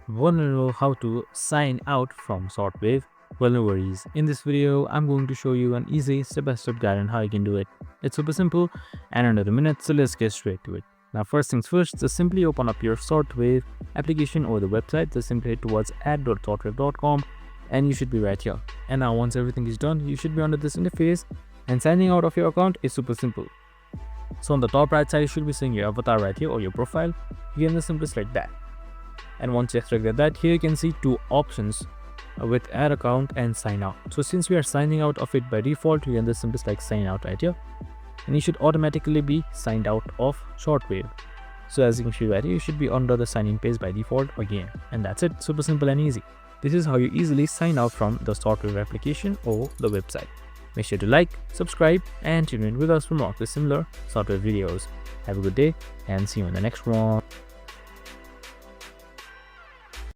Want to know how to sign out from Shortwave? Well, no worries. In this video, I'm going to show you an easy step-by-step guide on how you can do it. It's super simple and under a minute, so let's get straight to it. Now, first things first, just simply open up your Shortwave application or the website. Just simply head towards add.shortwave.com and you should be right here. And now once everything is done, you should be under this interface, and signing out of your account is super simple. So on the top right side, you should be seeing your avatar right here or your profile. You can just simply select that. And once you select that, here you can see two options with add account and sign out. So since we are signing out of it by default, you can just simply select sign out right here, and you should automatically be signed out of Shortwave. So as you can see right here, you should be under the sign in page by default again, and that's it. Super simple and easy. This is how you easily sign out from the Shortwave application or the website. Make sure to like, subscribe, and tune in with us for more of the similar Shortwave videos. Have a good day and see you in the next one.